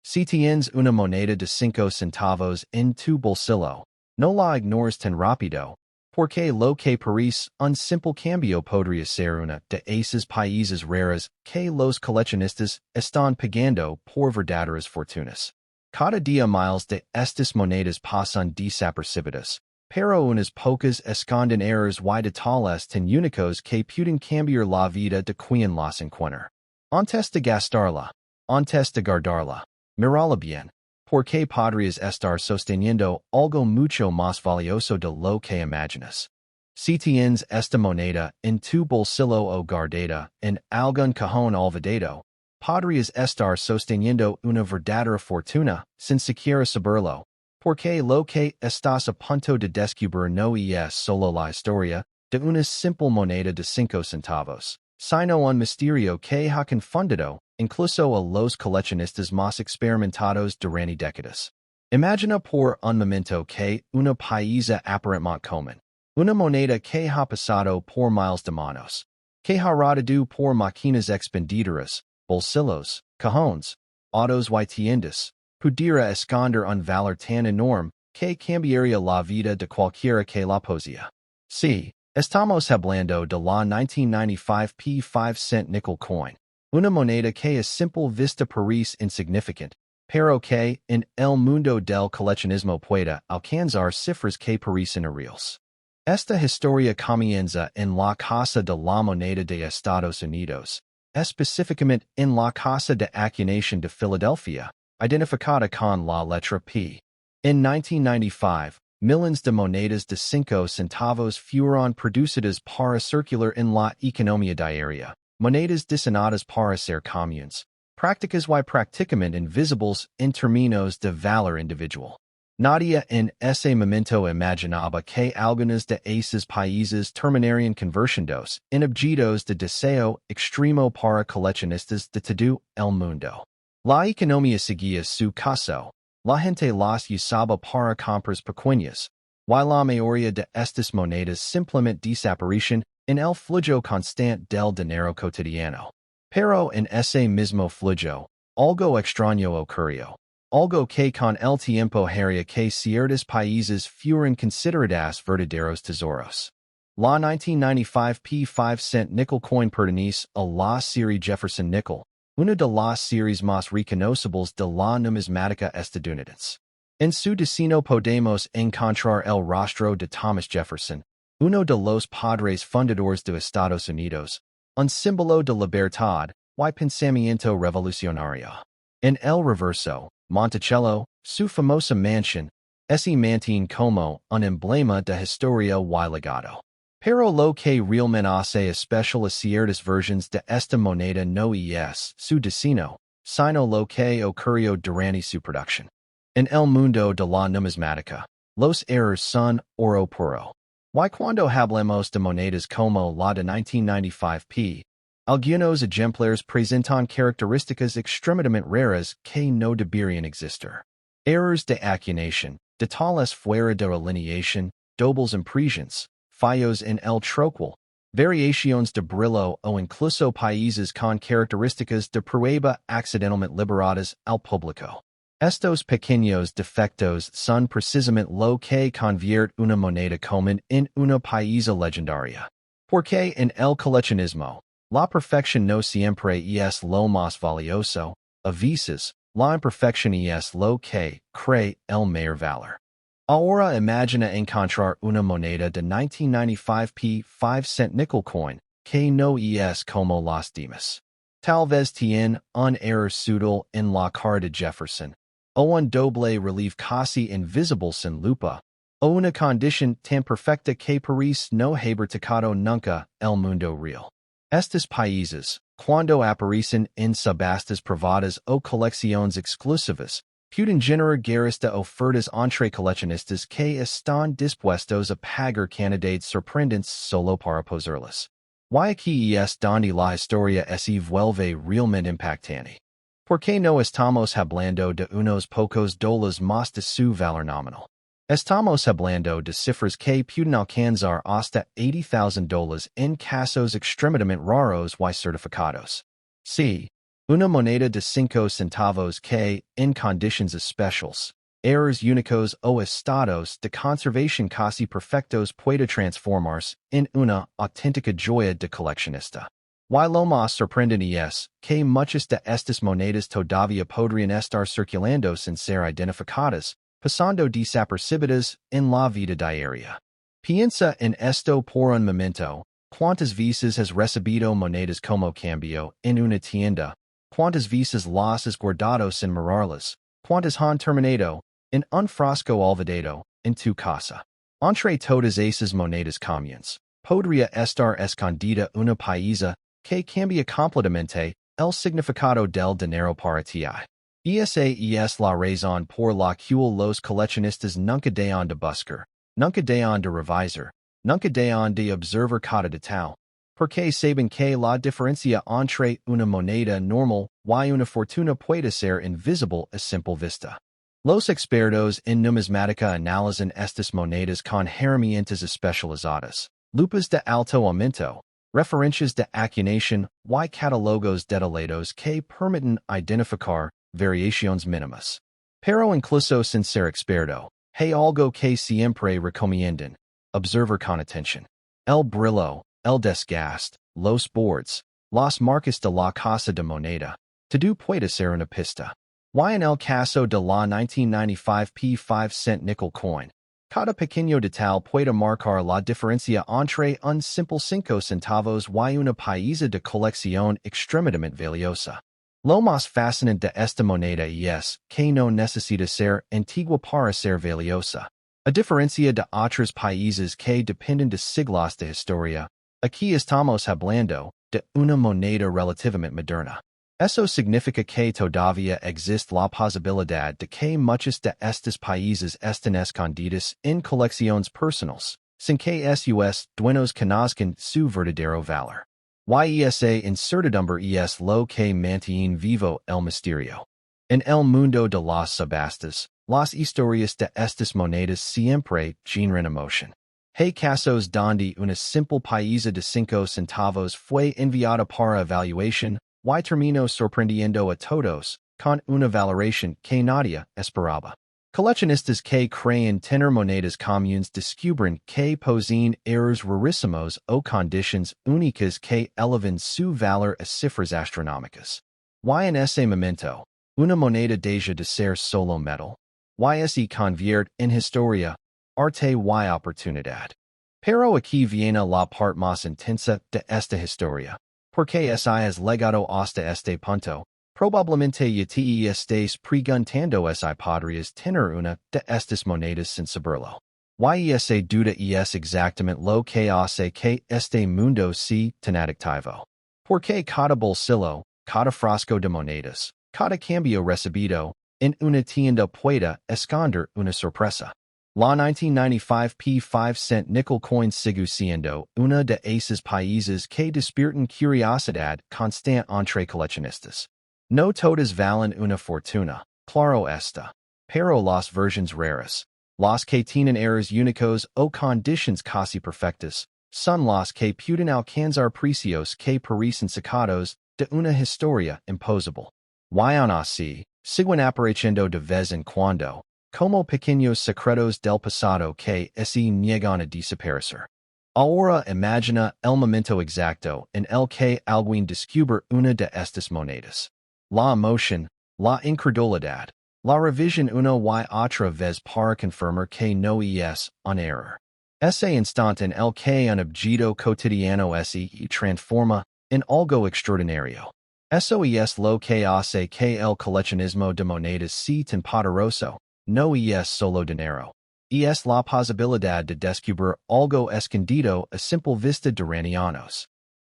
Si tienes una moneda de 5 centavos en tu bolsillo, no la ignores tan rápido, porque lo que parece un simple cambio podría ser una de esas países raras que los coleccionistas están pagando por verdaderas fortunas. Cada día miles de estas monedas pasan desapercibidas, pero unas pocas esconden errores y detalles tan únicos que pueden cambiar la vida de quien las encuentra. Antes de gastarla, antes de guardarla, mírala bien, porque podrías estar sosteniendo algo mucho más valioso de lo que imaginas. Si tienes esta moneda en tu bolsillo o guardada en algún cajón olvidado, podrías estar sosteniendo una verdadera fortuna sin siquiera saberlo, porque lo que estás a punto de descubrir no es solo la historia de una simple moneda de 5 centavos, sino un misterio que ha confundido incluso a los coleccionistas más experimentados durante décadas. Imagina por un momento que una pieza aparentemente común, una moneda que ha pasado por miles de manos, que ha rodado por máquinas expendidoras, bolsillos, cajones, autos y tiendas, pudiera esconder un valor tan enorme que cambiaría la vida de cualquiera que la posea. Sí, estamos hablando de la 1995 P5 cent nickel coin, una moneda que a simple vista parece insignificant, pero que en el mundo del coleccionismo puede alcanzar cifras que parecen irreales. Esta historia comienza en la casa de la moneda de Estados Unidos, específicamente en la casa de acuñación de Filadelfia, identificada con la letra P. En 1995, millones de monedas de 5 centavos fueron producidas para circular en la economía diaria, monedas diseñadas para ser comunes, prácticas y prácticamente invisibles en términos de valor individual. Nadie en ese momento imaginaba que algunos de esos países terminarían convirtiéndose en objetos de deseo extremo para coleccionistas de todo el mundo. La economía seguía su curso, la gente las usaba para compras pequeñas, y la mayoría de estas monedas simplemente desaparecen en el flujo constante del dinero cotidiano. Pero en ese mismo flujo, algo extraño ocurrió, algo que con el tiempo haría que ciertos países fueran considerados verdaderos tesoros. La 1995 P5 cent nickel coin pertenece a la serie Jefferson Nickel, una de las series más reconocibles de la numismática estadounidense. En su diseño podemos encontrar el rostro de Thomas Jefferson, uno de los padres fundadores de Estados Unidos, un símbolo de libertad y pensamiento revolucionario. En el reverso, Monticello, su famosa mansión, se mantiene como un emblema de historia y legado. Pero lo que realmente hace especial a ciertas versiones de esta moneda no es su diseño, sino lo que ocurrió durante su producción. En el mundo de la numismática, los errores son oro puro. Y cuando hablamos de monedas como la de 1995 P, algunos ejemplares presentan características extremadamente raras que no deberían existir. Errors de acuñación, detalles fuera de alineación, dobles impresiones, fallos en el troquel, variaciones de brillo o incluso países con características de prueba accidentalmente liberadas al público. Estos pequeños defectos son precisamente lo que convierte una moneda común en una pieza legendaria. Porque en el coleccionismo, la perfección no siempre es lo más valioso, a veces, la imperfección es lo que cree el mayor valor. Ahora imagina encontrar una moneda de 1995 P5 cent nickel coin, que no es como las demás. Tal vez tiene un error sutil en la cara de Jefferson, o un doble relieve casi invisible sin lupa, o una condición tan perfecta que parece no haber tocado nunca el mundo real. Estos países, cuando aparecen en subastas privadas o colecciones exclusivas, pueden generar guerras de ofertas entre coleccionistas que están dispuestos a pagar cantidades sorprendentes solo para poseerlas. Y aquí es donde la historia se vuelve realmente impactante. Porque no estamos hablando de unos pocos dólares más de su valor nominal. Estamos hablando de cifras que pueden alcanzar hasta $80,000 en casos extremadamente raros y certificados. Sí, Una moneda de 5 centavos que, en condiciones especiales, errors únicos o estados de conservación casi perfectos puede transformarse en una auténtica joya de coleccionista. Y lo más sorprendente es que muchas de estas monedas todavía podrían estar circulando sin ser identificadas, pasando desapercibidas en la vida diaria. Piensa en esto por un momento. ¿Cuántas veces has recibido monedas como cambio en una tienda? ¿Cuántas veces las has guardado sin mirarlas? ¿Cuántas han terminado en un frasco olvidado en tu casa? Entre todas esas monedas comunes, podría estar escondida una pieza que cambia completamente el significado del dinero para ti. Esa es la razón por la cual los coleccionistas nunca dejan de buscar, nunca dejan de revisar, nunca dejan de observar cada detalle, porque saben que la diferencia entre una moneda normal y una fortuna puede ser invisible a simple vista. Los expertos en numismática analizan estas monedas con herramientas especializadas, lupas de alto aumento, referencias de acuñación y catálogos detallados que permiten identificar variaciones mínimas. Pero incluso sin ser experto, hay algo que siempre recomiendan. Observar con atención. El brillo, el desgaste, los bordes, las marcas de la casa de moneda. Todo puede ser una pista. Y en el caso de la 1995 P5 cent nickel coin, cada pequeño detalle puede marcar la diferencia entre un simple 5 centavos y una pieza de colección extremadamente valiosa. Lo más fascinante de esta moneda es que no necesita ser antigua para ser valiosa. A diferencia de otras piezas que dependen de siglos de historia, aquí estamos hablando de una moneda relativamente moderna. Eso significa que todavía existe la posibilidad de que muchas de estas piezas estén escondidas en colecciones personales, sin que sus dueños conozcan su verdadero valor. Y esa incertidumbre es lo que mantiene vivo el misterio. En el mundo de las subastas, las historias de estas monedas siempre generan emoción. Hay casos donde una simple pieza de 5 centavos fue enviada para evaluación y terminó sorprendiendo a todos con una valoración que nadie esperaba. Coleccionistas que creen tener monedas comunes descubren que poseen errores rarísimos o condiciones únicas que elevan su valor a cifras astronómicas. Y en ese momento, una moneda deja de ser solo metal, y se convierte en historia, arte y oportunidad. Pero aquí viene la parte más intensa de esta historia, porque si has legado hasta este punto, probablemente ya te estés preguntando si podrías tener una de estas monedas sin saberlo. Y esa duda es exactamente lo que hace que este mundo sea tan adictivo. Porque cada bolsillo, cada frasco de monedas, cada cambio recibido en una tienda puede esconder una sorpresa. La 1995 P5 cent nickel coin sigue siendo una de esas piezas que despiertan curiosidad constante entre coleccionistas. No todas valen una fortuna, claro está, pero las versiones raras, las que tienen errores únicos o condiciones casi perfectas, son las que pueden alcanzar precios que parecen sacados de una historia imposible. Y aún así, siguen apareciendo de vez en cuando, como pequeños secretos del pasado que se niegan a desaparecer. Ahora imagina el momento exacto en el que alguien descubre una de estas monedas. La emoción, la incredulidad, la revisión una y otra vez para confirmar que no es un error. Ese instante en el que un objeto cotidiano se transforma en algo extraordinario. Eso es lo que hace que el coleccionismo de monedas sea tan poderoso. No es solo dinero. Es la posibilidad de descubrir algo escondido a simple vista durante años.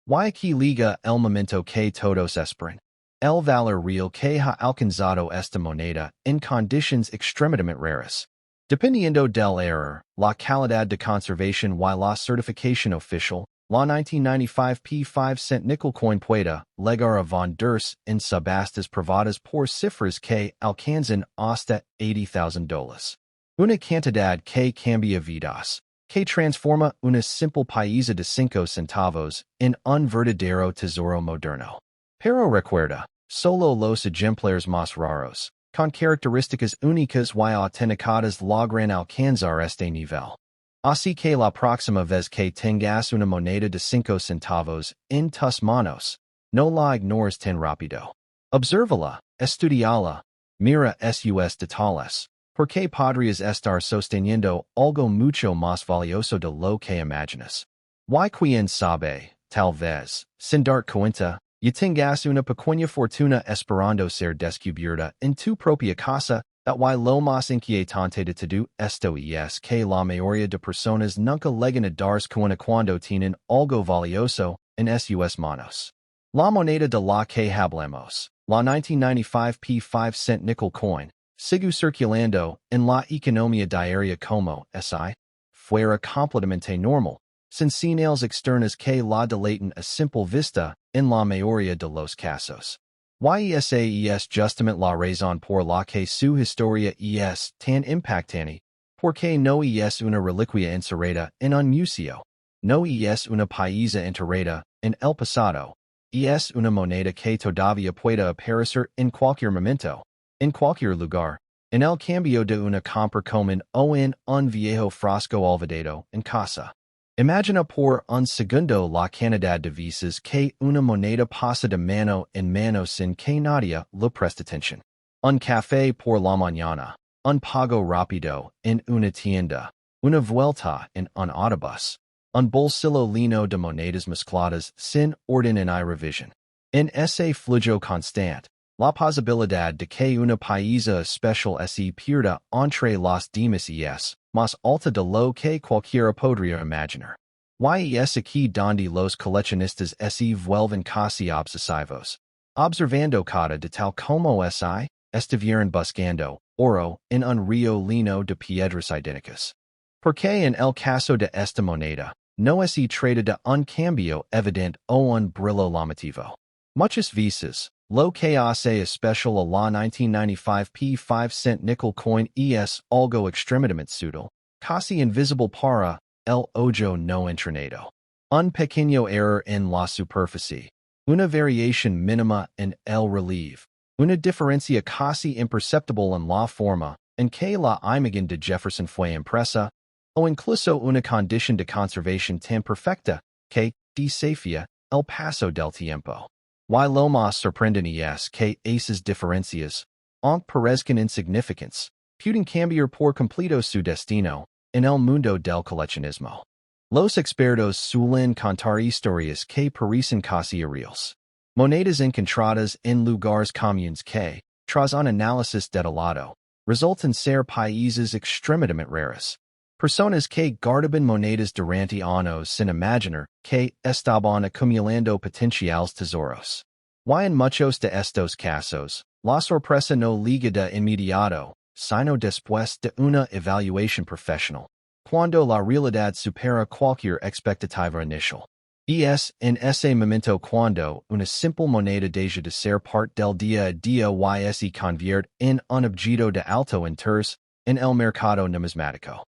Y aquí liga el momento que todos esperan. El valor real que ha alcanzado esta moneda en condiciones extremadamente raras. Dependiendo del error, la calidad de conservación y la certificación oficial, la 1995 P5 cent nickel coin puede llegar a venderse en subastas privadas por cifras que alcanzan hasta $80,000. Una cantidad que cambia vidas, que transforma una simple pieza de 5 centavos en un verdadero tesoro moderno. Pero recuerda, solo los ejemplares más raros, con características únicas y autenticadas logran alcanzar este nivel. Así que la próxima vez que tengas una moneda de 5 centavos en tus manos, no la ignores tan rápido. Obsérvala, estudiala, mira sus detalles, porque podrías estar sosteniendo algo mucho más valioso de lo que imaginas. Y quién sabe, tal vez, sin dar cuenta, y tengas una pequeña fortuna esperando ser descubierta en tu propia casa, that y lo más inquietante de todo esto es que la mayoría de personas nunca llegan a darse cuenta cuando tienen algo valioso en sus manos. La moneda de la que hablamos, la 1995 P5 cent nickel coin, sigue circulando en la economía diaria como si fuera completamente normal, sin señales externas que la delaten a simple vista en la mayoría de los casos. Esa es justamente la razón por la que su historia es tan impactante, porque no es una reliquia encerrada en un museo, no es una pieza enterrada en el pasado, es una moneda que todavía puede aparecer en cualquier momento, en cualquier lugar, en el cambio de una compra común o en un viejo frasco olvidado en casa. Imagina por un segundo la cantidad de veces que una moneda pasa de mano en mano sin que nadie le preste atención. Un café por la mañana, un pago rápido en una tienda, una vuelta en un autobús, un bolsillo lleno de monedas mezcladas sin orden y revisión. En ese flujo constante, la posibilidad de que una pieza especial se pierda entre las demás es más alta de lo que cualquiera podría imaginar. Y es aquí donde los coleccionistas se vuelven casi obsesivos, observando cada detalle como si estuvieran buscando oro en un río lleno de piedras idénticas. Porque en el caso de esta moneda, no se trata de un cambio evidente o un brillo llamativo. Muchas veces, lo que hace especial a la 1995 P5 cent nickel coin es algo extremadamente sutil, casi invisible para el ojo no entrenado. Un pequeño error en la superficie, una variación mínima en el relieve, una diferencia casi imperceptible en la forma en que la imagen de Jefferson fue impresa, o incluso una condición de conservación tan perfecta que desafía el paso del tiempo. Y lo más sorprendente es que esas diferencias, aunque parezcan insignificantes, pueden cambiar por completo su destino en el mundo del coleccionismo. Los expertos suelen contar historias que parecen casi irreales. Monedas encontradas en lugares comunes que, tras un análisis detallado, resultan ser países extremadamente raras. Personas que guardaban monedas durante años sin imaginar que estaban acumulando potenciales tesoros. Y en muchos de estos casos, la sorpresa no llega de inmediato, sino después de una evaluación profesional, cuando la realidad supera cualquier expectativa inicial. Es en ese momento cuando una simple moneda deja de ser parte del día a día y se convierte en un objeto de alto interés en el mercado numismático.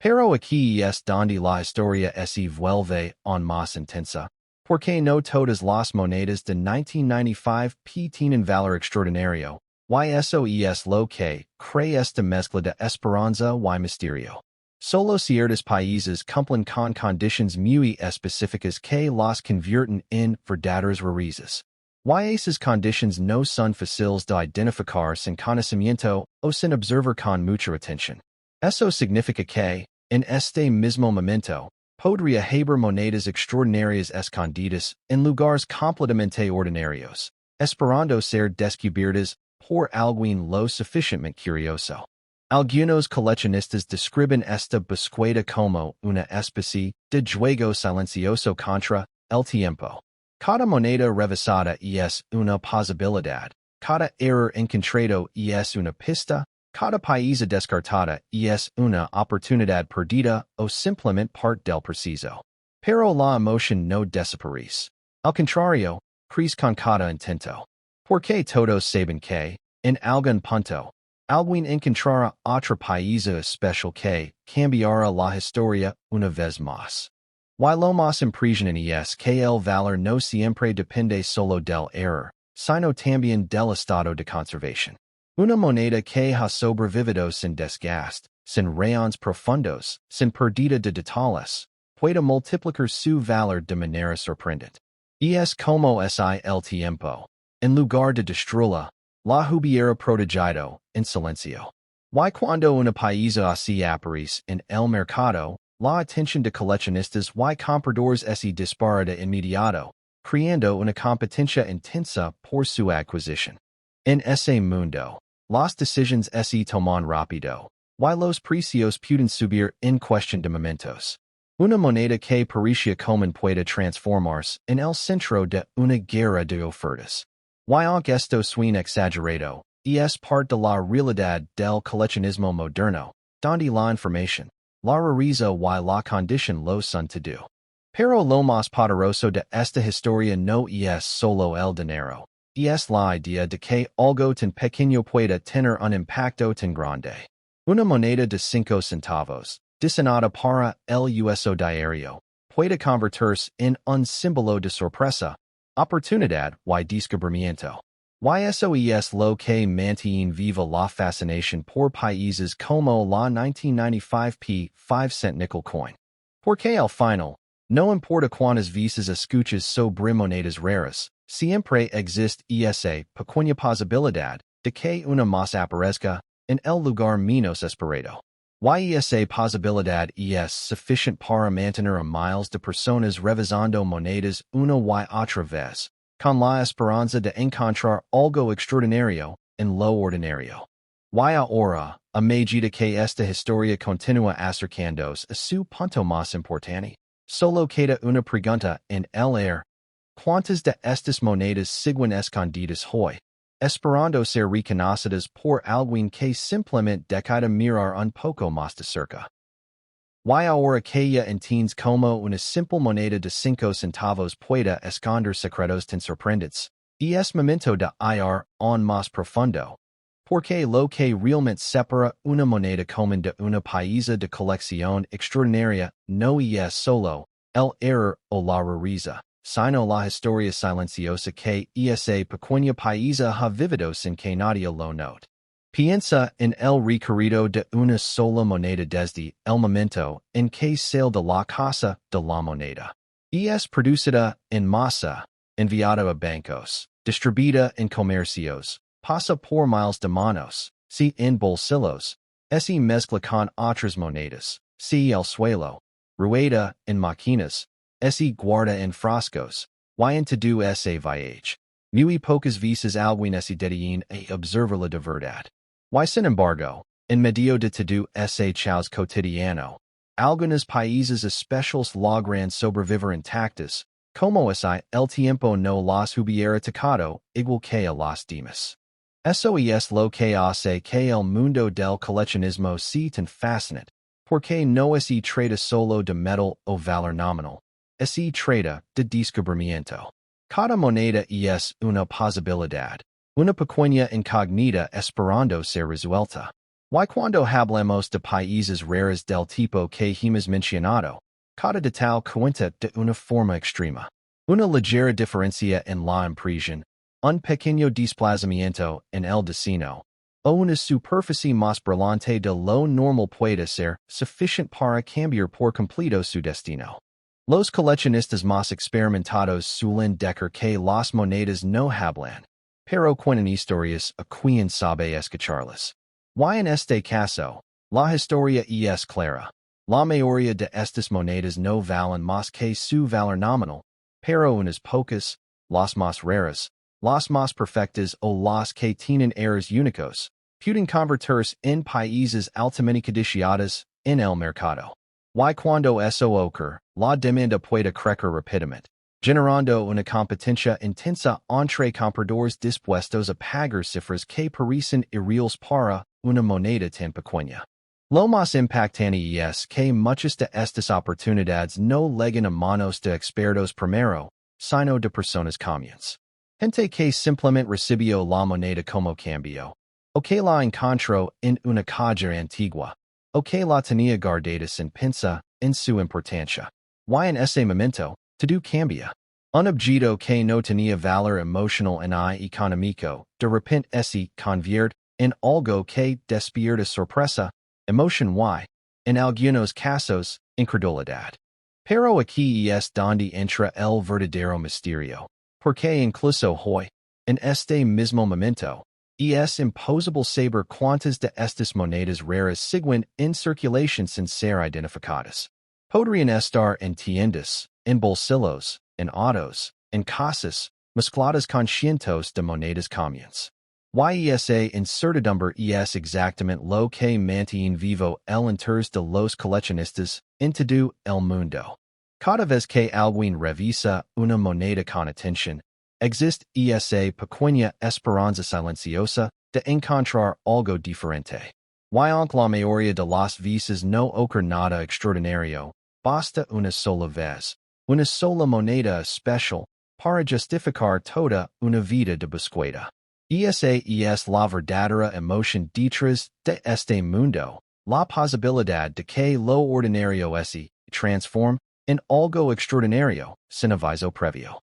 Pero aquí es donde la historia se vuelve aún más intensa, porque no todas las monedas de 1995 tienen valor extraordinario, y eso es lo que crea esta mezcla de esperanza y misterio. Solo ciertos países cumplen con condiciones muy específicas que las convierten en verdaderas rarezas. Y esas condiciones no son fáciles de identificar sin conocimiento o sin observar con mucha atención. Eso significa que, en este mismo momento, podría haber monedas extraordinarias escondidas en lugares completamente ordinarios, esperando ser descubiertas por alguien lo suficientemente curioso. Algunos coleccionistas describen esta búsqueda como una especie de juego silencioso contra el tiempo. Cada moneda revisada es una posibilidad, cada error encontrado es una pista, cada pieza descartada es una oportunidad perdida o simplemente parte del proceso. Pero la emoción no desaparece. Al contrario, crece con cada intento. Porque todos saben que, en algún punto, alguien encontrará otra pieza especial que cambiará la historia una vez más. Y lo más impresionante es que el valor no siempre depende solo del error, sino también del estado de conservación. Una moneda que ha sobrevivido sin desgaste, sin rayones profundos, sin pérdida de detalles, puede multiplicar su valor de manera sorprendente. Y es como es el tiempo. En lugar de destruirla, la hubiera protegido en silencio. Y cuando una paisa así aparece en el mercado, la atención de coleccionistas y compradores es dispara de inmediato, creando una competencia intensa por su adquisición. En ese mundo, las decisiones se toman rápido, y los precios pueden subir en cuestión de momentos. Una moneda que parecía común puede transformarse en el centro de una guerra de ofertas. Y aunque esto suena exagerado, es parte de la realidad del coleccionismo moderno, donde la información, la rareza y la condición lo son todo. Pero lo más poderoso de esta historia no es solo el dinero, es la idea de que algo tan pequeño puede tener un impacto tan grande. Una moneda de 5 centavos, diseñada para el uso diario, puede convertirse en un símbolo de sorpresa, oportunidad y descubrimiento. Y eso es lo que mantiene viva la fascinación por países como la 1995 5-cent nickel coin. Porque al final, no importa cuántas veces escuchas sobre monedas raras, siempre existe esa pequeña posibilidad de que una más aparezca en el lugar menos esperado. Y esa posibilidad es suficiente para mantener a miles de personas revisando monedas una y otra vez, con la esperanza de encontrar algo extraordinario en lo ordinario. Y ahora, a medida que esta historia continúa acercándose a su punto más importante, solo queda una pregunta en el aire. ¿Cuántas de estas monedas siguen escondidas hoy, esperando ser reconocidas por alguien que simplemente decida mirar un poco más de cerca? Y ahora que ya entiendes como una simple moneda de 5 centavos puede esconder secretos tan sorprendentes, es momento de ir aún más profundo. Porque lo que realmente separa una moneda común de una pieza de colección extraordinaria no es solo el error o la rareza, sino la historia silenciosa que esa pequeña pieza ha vivido sin que nadie lo note. Piensa en el recorrido de una sola moneda desde el momento en que sale de la casa de la moneda. Es producida en masa, enviada a bancos, distribuida en comercios, pasa por miles de manos, si en bolsillos, se mezcla con otras monedas, si el suelo, rueda en máquinas, se guarda en frascos, y en todo ese viaje. Muy pocas veces alguien se detiene a observarla de verdad. Y sin embargo, en medio de todo ese caos cotidiano, algunos países especiales logran sobrevivir intactos, como ese el tiempo no los hubiera tocado, igual que a los demás. Eso es lo que hace que el mundo del coleccionismo sea tan fascinante, porque no se trata solo de metal o valor nominal, se trata de descubrimiento. Cada moneda es una posibilidad, una pequeña incógnita esperando ser resuelta. Y cuando hablamos de países raros del tipo que hemos mencionado, cada detalle cuenta de una forma extrema. Una ligera diferencia en la impresión, un pequeño desplazamiento en el diseño, o una superficie más brillante de lo normal puede ser suficiente para cambiar por completo su destino. Los coleccionistas más experimentados suelen decir que las monedas no hablan, pero cuentan historias a quien sabe escucharlas. Y en este caso, la historia es clara. La mayoría de estas monedas no valen más que su valor nominal, pero unas pocas, las más raras, las más perfectas o las que tienen errores únicos, pueden convertirse en países altamente codiciadas en el mercado. Y cuando eso ocurre, la demanda puede crecer rápidamente, generando una competencia intensa entre compradores dispuestos a pagar cifras que parecen irreales para una moneda tan pequeña. Lo más impactante es que muchas de estas oportunidades no llegan a manos de expertos primero, sino de personas comunes. Gente que simplemente recibió la moneda como cambio, o que la encontró en una caja antigua, o que la tenía guardada sin pensar en su importancia. Y en ese momento, todo cambia. Un objeto que no tenía valor emocional ni económico, de repente se convierte en algo que despierta sorpresa, emoción y, en algunos casos, incredulidad. Pero aquí es donde entra el verdadero misterio, porque incluso hoy, en este mismo momento, es imposible saber cuántas de estas monedas raras siguen en circulación sin ser identificadas. Podrían estar en tiendas, en bolsillos, en autos, en casas, mezcladas con cientos de monedas comunes. Esa incertidumbre es exactamente lo que mantiene vivo el interés de los coleccionistas en todo el mundo. Cada vez que alguien revisa una moneda con atención, existe esa pequeña esperanza silenciosa de encontrar algo diferente. Aunque la mayoría de las veces no ocurre nada extraordinario, basta una sola vez, una sola moneda especial, para justificar toda una vida de búsqueda. Esa es la verdadera emoción detrás de este mundo, la posibilidad de que lo ordinario se transforme en algo extraordinario, sin aviso previo.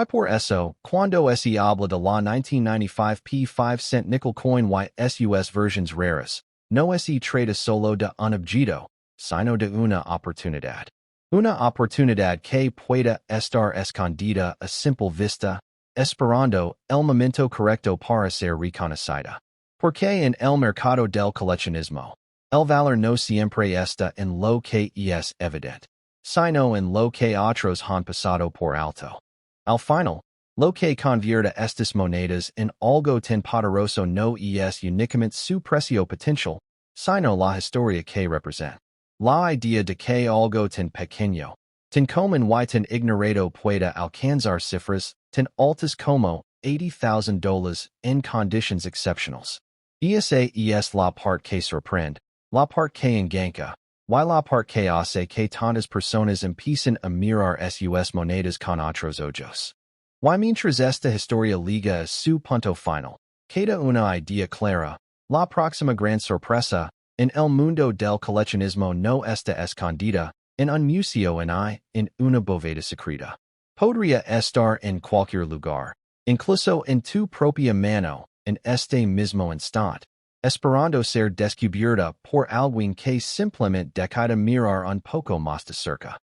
Por eso, cuando se habla de la 1995 P5 nickel coin sus versions raras, no se trata solo de un objeto, sino de una oportunidad. Una oportunidad que pueda estar escondida a simple vista, esperando el momento correcto para ser reconocida. Porque en el mercado del coleccionismo, el valor no siempre está en lo que es evidente, sino en lo que otros han pasado por alto. Al final, lo que convierte estas monedas en algo tan poderoso no es únicamente su precio potencial, sino la historia que representa. La idea de que algo tan pequeño, tan común y tan ignorado pueda alcanzar cifras tan altas como $80,000 en conditions excepcionales. Esa es la parte que sorprende, la parte que engancha, y la parte que hace que tantas personas empiecen a mirar sus monedas con otros ojos. Mientras esta historia liga a su punto final, queda una idea clara, la próxima gran sorpresa, en el mundo del coleccionismo no está escondida, en un museo en una bóveda secreta. Podría estar en cualquier lugar, incluso en tu propia mano, en este mismo instante, esperando ser descubierta por alguien que simplemente decida mirar un poco más de cerca.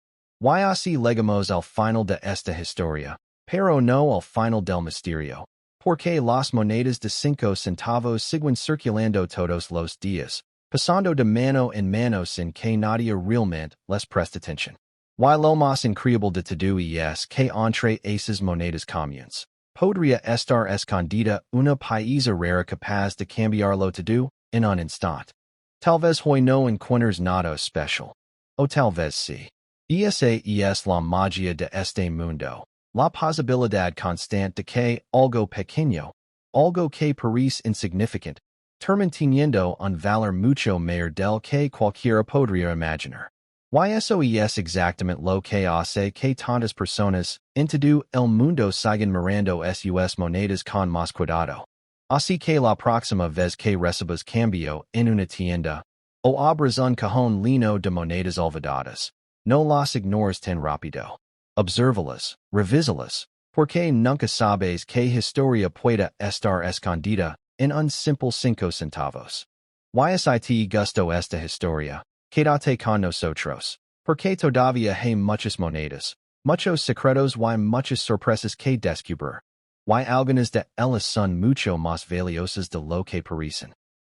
Así llegamos al final de esta historia, pero no al final del misterio, porque las monedas de 5 centavos siguen circulando todos los días, pasando de mano en mano sin que nadie realmente les preste atención. Lo más increíble de todo es que entre esas monedas comunes, podría estar escondida una pieza rara capaz de cambiarlo todo en un instante. Tal vez hoy no encuentres nada especial. O tal vez sí. Esa es la magia de este mundo, la posibilidad constante de que algo pequeño, algo que parece insignificante, termine teniendo un valor mucho mayor del que cualquiera podría imaginar. Eso es exactamente lo que hace que tantas personas en todo el mundo sigan mirando sus monedas con más cuidado. Así que la próxima vez que recibas cambio en una tienda, o abras un cajón lleno de monedas olvidadas, no las ignores tan rápido. Obsérvalas, revísalas, porque nunca sabes qué historia pueda estar escondida en un simple 5 centavos. Si te gustó esta historia, quédate con nosotros, porque todavía hay muchas monedas, muchos secretos y muchas sorpresas que descubrir. Algunas de ellas son mucho más valiosas de lo que parecen.